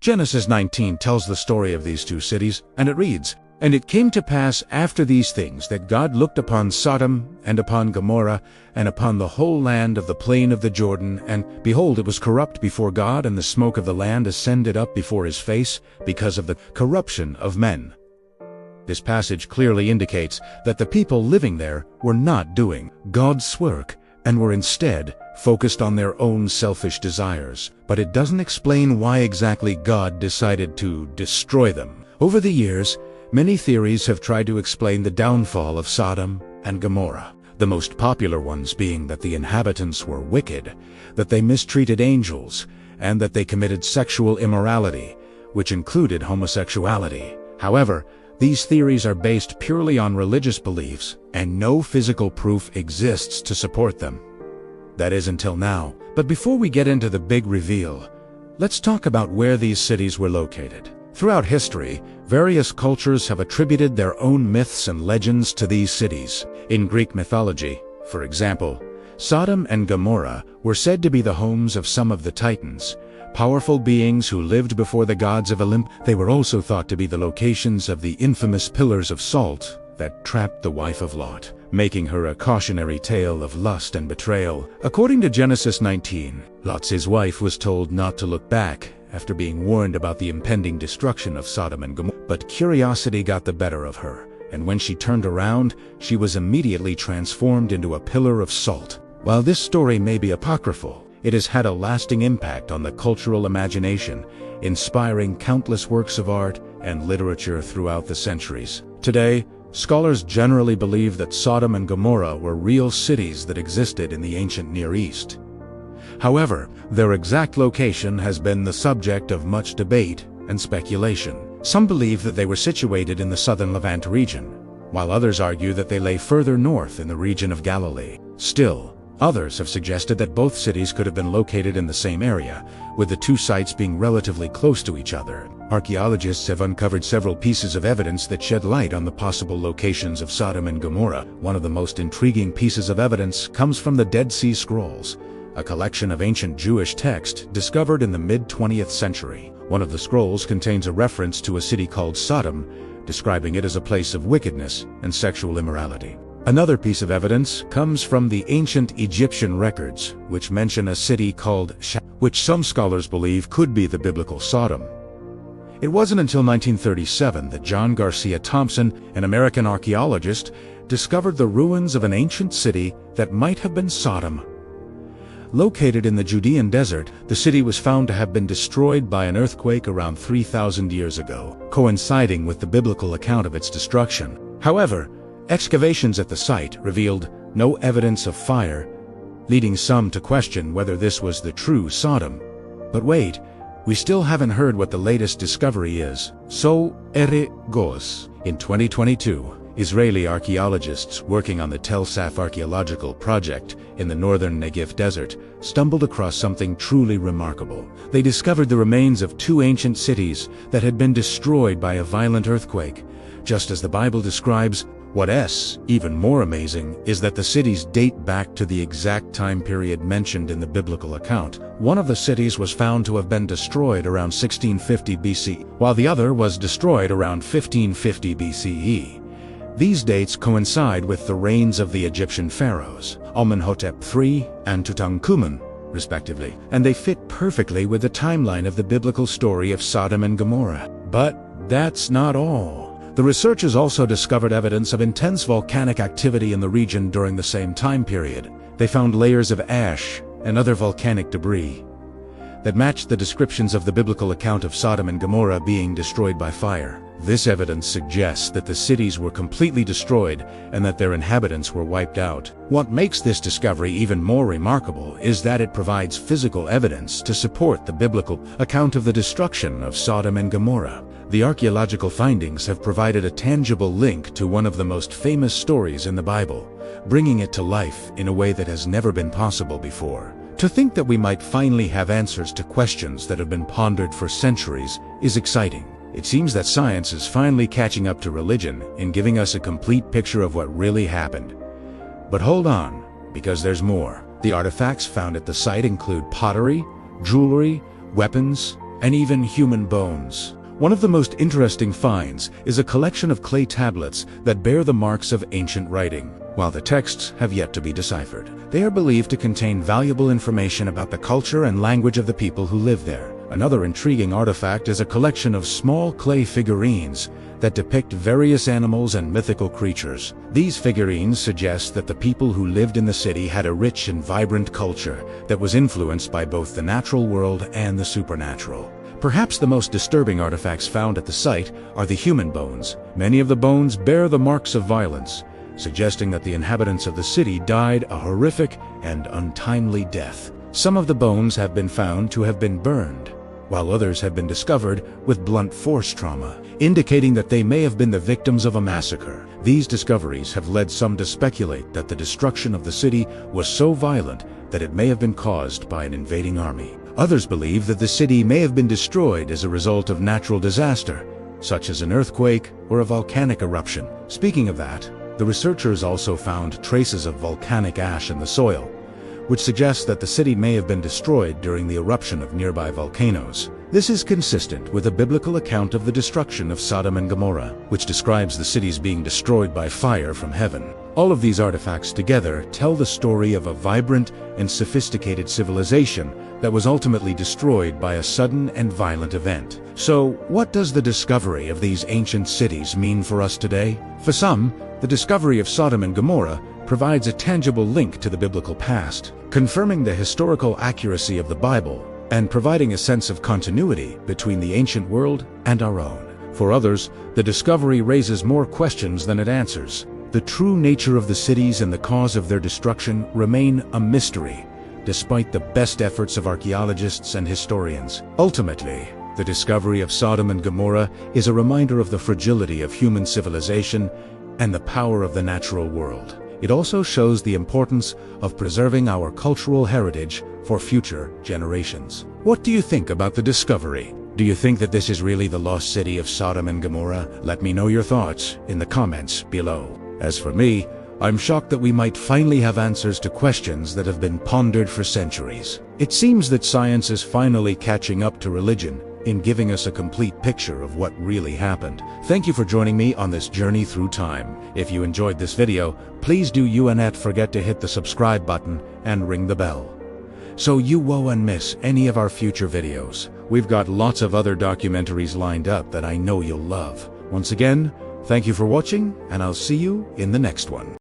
Genesis 19 tells the story of these two cities, and it reads, "And it came to pass after these things that God looked upon Sodom and upon Gomorrah and upon the whole land of the plain of the Jordan, and behold, it was corrupt before God, and the smoke of the land ascended up before his face, because of the corruption of men." This passage clearly indicates that the people living there were not doing God's work and were instead focused on their own selfish desires. But it doesn't explain why exactly God decided to destroy them. Over the years, many theories have tried to explain the downfall of Sodom and Gomorrah. The most popular ones being that the inhabitants were wicked, that they mistreated angels, and that they committed sexual immorality, which included homosexuality. However, these theories are based purely on religious beliefs, and no physical proof exists to support them. That is until now. But before we get into the big reveal, let's talk about where these cities were located. Throughout history, various cultures have attributed their own myths and legends to these cities. In Greek mythology, for example, Sodom and Gomorrah were said to be the homes of some of the Titans, powerful beings who lived before the gods of Olympus. They were also thought to be the locations of the infamous pillars of salt that trapped the wife of Lot, making her a cautionary tale of lust and betrayal. According to Genesis 19, Lot's wife was told not to look back after being warned about the impending destruction of Sodom and Gomorrah. But curiosity got the better of her, and when she turned around, she was immediately transformed into a pillar of salt. While this story may be apocryphal, it has had a lasting impact on the cultural imagination, inspiring countless works of art and literature throughout the centuries. Today, scholars generally believe that Sodom and Gomorrah were real cities that existed in the ancient Near East. However, their exact location has been the subject of much debate and speculation. Some believe that they were situated in the southern Levant region, while others argue that they lay further north in the region of Galilee. Still, others have suggested that both cities could have been located in the same area, with the two sites being relatively close to each other. Archaeologists have uncovered several pieces of evidence that shed light on the possible locations of Sodom and Gomorrah. One of the most intriguing pieces of evidence comes from the Dead Sea Scrolls, a collection of ancient Jewish text discovered in the mid-20th century. One of the scrolls contains a reference to a city called Sodom, describing it as a place of wickedness and sexual immorality. Another piece of evidence comes from the ancient Egyptian records, which mention a city called which some scholars believe could be the biblical Sodom. It wasn't until 1937 that John Garcia Thompson, an American archaeologist, discovered the ruins of an ancient city that might have been Sodom. Located in the Judean desert, the city was found to have been destroyed by an earthquake around 3,000 years ago, coinciding with the biblical account of its destruction. However, excavations at the site revealed no evidence of fire, leading some to question whether this was the true Sodom. But wait, we still haven't heard what the latest discovery is. So ere goes. In 2022, Israeli archaeologists working on the Tel Saf archaeological project in the northern Negev desert stumbled across something truly remarkable. They discovered the remains of two ancient cities that had been destroyed by a violent earthquake, just as the Bible describes. What's even more amazing is that the cities date back to the exact time period mentioned in the biblical account. One of the cities was found to have been destroyed around 1650 BC, while the other was destroyed around 1550 BCE. These dates coincide with the reigns of the Egyptian pharaohs, Amenhotep III and Tutankhamun, respectively, and they fit perfectly with the timeline of the biblical story of Sodom and Gomorrah. But that's not all. The researchers also discovered evidence of intense volcanic activity in the region during the same time period. They found layers of ash and other volcanic debris that matched the descriptions of the biblical account of Sodom and Gomorrah being destroyed by fire. This evidence suggests that the cities were completely destroyed and that their inhabitants were wiped out. What makes this discovery even more remarkable is that it provides physical evidence to support the biblical account of the destruction of Sodom and Gomorrah. The archaeological findings have provided a tangible link to one of the most famous stories in the Bible, bringing it to life in a way that has never been possible before. To think that we might finally have answers to questions that have been pondered for centuries is exciting. It seems that science is finally catching up to religion in giving us a complete picture of what really happened. But hold on, because there's more. The artifacts found at the site include pottery, jewelry, weapons, and even human bones. One of the most interesting finds is a collection of clay tablets that bear the marks of ancient writing. While the texts have yet to be deciphered, they are believed to contain valuable information about the culture and language of the people who live there. Another intriguing artifact is a collection of small clay figurines that depict various animals and mythical creatures. These figurines suggest that the people who lived in the city had a rich and vibrant culture that was influenced by both the natural world and the supernatural. Perhaps the most disturbing artifacts found at the site are the human bones. Many of the bones bear the marks of violence, suggesting that the inhabitants of the city died a horrific and untimely death. Some of the bones have been found to have been burned, while others have been discovered with blunt force trauma, indicating that they may have been the victims of a massacre. These discoveries have led some to speculate that the destruction of the city was so violent that it may have been caused by an invading army. Others believe that the city may have been destroyed as a result of natural disaster, such as an earthquake or a volcanic eruption. Speaking of that, the researchers also found traces of volcanic ash in the soil, which suggests that the city may have been destroyed during the eruption of nearby volcanoes. This is consistent with a biblical account of the destruction of Sodom and Gomorrah, which describes the cities being destroyed by fire from heaven. All of these artifacts together tell the story of a vibrant and sophisticated civilization that was ultimately destroyed by a sudden and violent event. So, what does the discovery of these ancient cities mean for us today? For some, the discovery of Sodom and Gomorrah provides a tangible link to the biblical past, confirming the historical accuracy of the Bible and providing a sense of continuity between the ancient world and our own. For others, the discovery raises more questions than it answers. The true nature of the cities and the cause of their destruction remain a mystery, despite the best efforts of archaeologists and historians. Ultimately, the discovery of Sodom and Gomorrah is a reminder of the fragility of human civilization and the power of the natural world. It also shows the importance of preserving our cultural heritage for future generations. What do you think about the discovery? Do you think that this is really the lost city of Sodom and Gomorrah? Let me know your thoughts in the comments below. As for me, I'm shocked that we might finally have answers to questions that have been pondered for centuries. It seems that science is finally catching up to religion in giving us a complete picture of what really happened. Thank you for joining me on this journey through time. If you enjoyed this video, please do not forget to hit the subscribe button and ring the bell, so you won't miss any of our future videos. We've got lots of other documentaries lined up that I know you'll love. Once again, thank you for watching, and I'll see you in the next one.